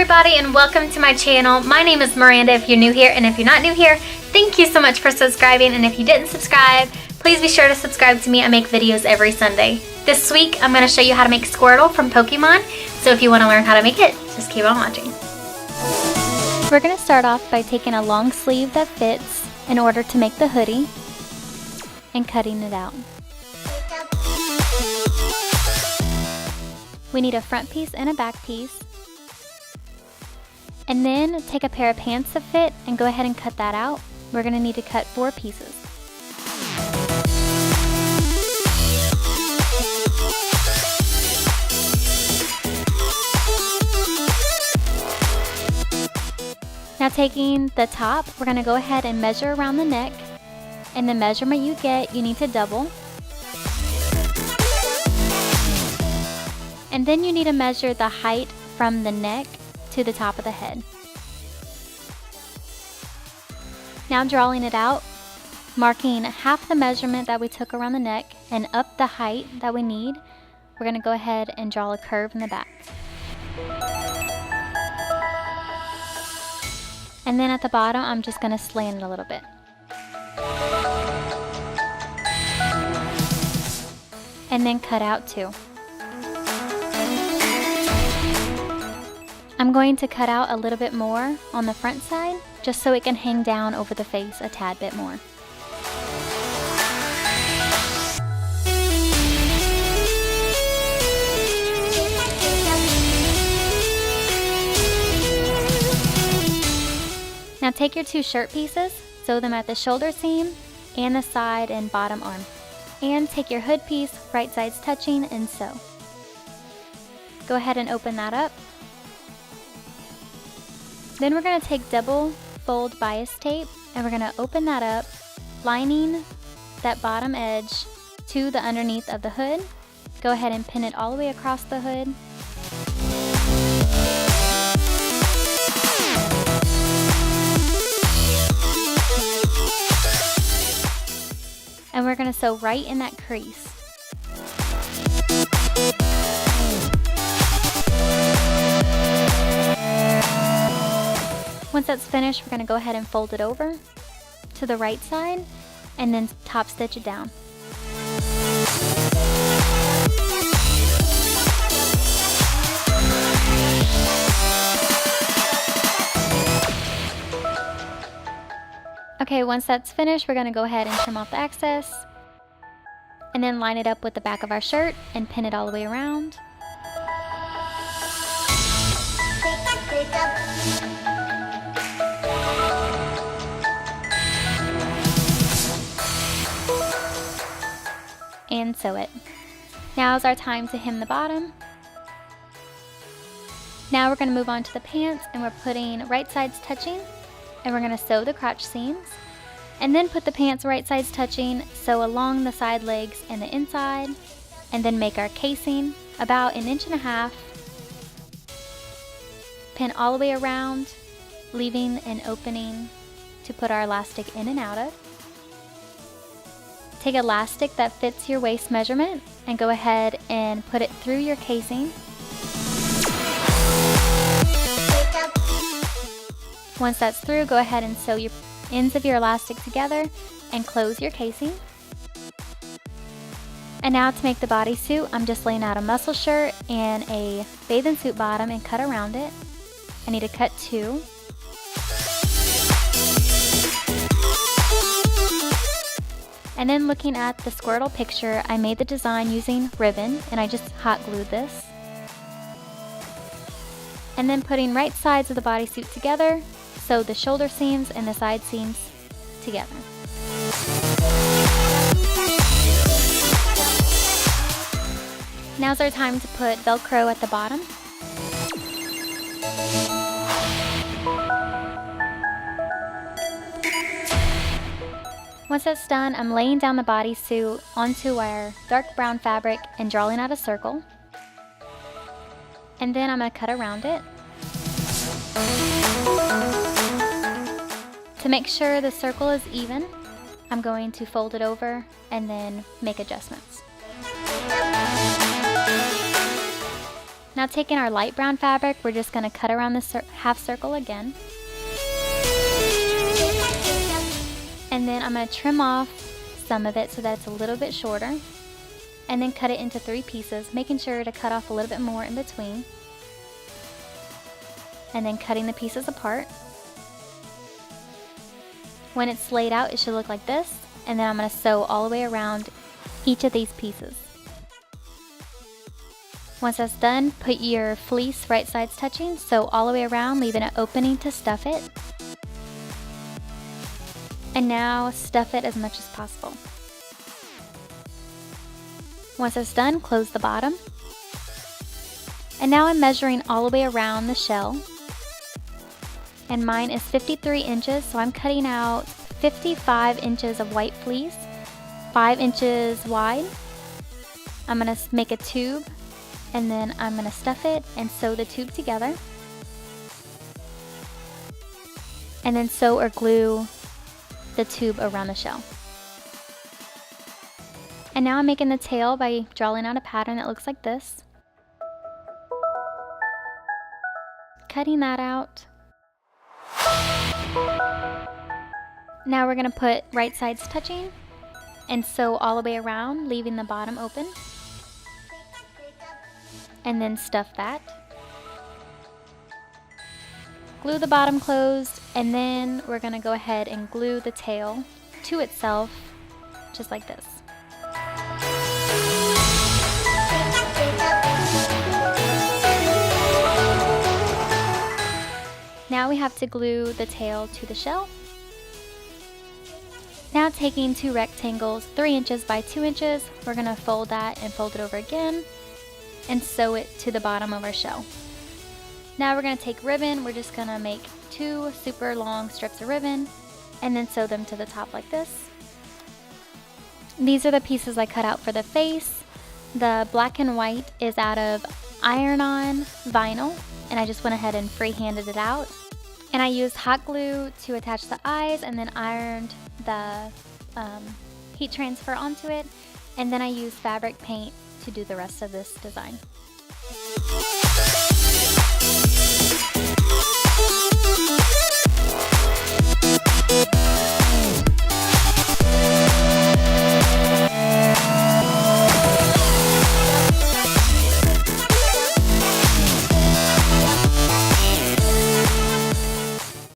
everybody and welcome to my channel. My name is Miranda if you're new here, and if you're not new here, thank you so much for subscribing, and if you didn't subscribe, please be sure to subscribe to me. I make videos every Sunday. This week I'm going to show you how to make Squirtle from Pokemon, so if you want to learn how to make it, just keep on watching. We're going to start off by taking a long sleeve that fits in order to make the hoodie and cutting it out. We need a front piece and a back piece. And then take a pair of pants that fit and go ahead and cut that out. We're going to need to cut 4 pieces. Now taking the top, we're going to go ahead and measure around the neck. And the measurement you get, you need to double. And then you need to measure the height from the neck to the top of the head. Now drawing it out, marking half the measurement that we took around the neck and up the height that we need, we're going to go ahead and draw a curve in the back. And then at the bottom, I'm just going to slant it a little bit. And then cut out 2. I'm going to cut out a little bit more on the front side, just so it can hang down over the face a tad bit more. Now take your 2 shirt pieces, sew them at the shoulder seam and the side and bottom arm. And take your hood piece, right sides touching, and sew. Go ahead and open that up. Then we're going to take double fold bias tape and we're going to open that up, lining that bottom edge to the underneath of the hood. Go ahead and pin it all the way across the hood. And we're going to sew right in that crease. Once that's finished, we're going to go ahead and fold it over to the right side and then top stitch it down. Okay, once that's finished, we're going to go ahead and trim off the excess and then line it up with the back of our shirt and pin it all the way around. And sew it. Now is our time to hem the bottom. Now we're going to move on to the pants, and we're putting right sides touching, and we're going to sew the crotch seams, and then put the pants right sides touching, sew along the side legs and the inside, and then make our casing about 1.5 inches. Pin all the way around, leaving an opening to put our elastic in and out of. Take elastic that fits your waist measurement and go ahead and put it through your casing. Once that's through, go ahead and sew your ends of your elastic together and close your casing. And now to make the bodysuit, I'm just laying out a muscle shirt and a bathing suit bottom and cut around it. I need to cut 2. And then looking at the Squirtle picture, I made the design using ribbon and I just hot glued this. And then putting right sides of the bodysuit together, sew the shoulder seams and the side seams together. Now's our time to put Velcro at the bottom. Once that's done, I'm laying down the bodysuit onto our dark brown fabric and drawing out a circle. And then I'm going to cut around it. To make sure the circle is even, I'm going to fold it over and then make adjustments. Now taking our light brown fabric, we're just going to cut around the half circle again. And then I'm going to trim off some of it so that it's a little bit shorter. And then cut it into 3 pieces, making sure to cut off a little bit more in between. And then cutting the pieces apart. When it's laid out, it should look like this. And then I'm going to sew all the way around each of these pieces. Once that's done, put your fleece right sides touching, sew all the way around, leaving an opening to stuff it. And now stuff it as much as possible. Once it's done, close the bottom. And now I'm measuring all the way around the shell. And mine is 53 inches, so I'm cutting out 55 inches of white fleece, 5 inches wide. I'm going to make a tube, and then I'm going to stuff it and sew the tube together. And then sew or glue the tube around the shell. And now I'm making the tail by drawing out a pattern that looks like this. Cutting that out. Now we're going to put right sides touching and sew all the way around, leaving the bottom open. And then stuff that. Glue the bottom closed, and then we're going to go ahead and glue the tail to itself, just like this. Now we have to glue the tail to the shell. Now taking 2 rectangles, 3 inches by 2 inches, we're going to fold that and fold it over again and sew it to the bottom of our shell. Now we're going to take ribbon, we're just going to make 2 super long strips of ribbon and then sew them to the top like this. These are the pieces I cut out for the face. The black and white is out of iron-on vinyl, and I just went ahead and free-handed it out. And I used hot glue to attach the eyes and then ironed the heat transfer onto it. And then I used fabric paint to do the rest of this design.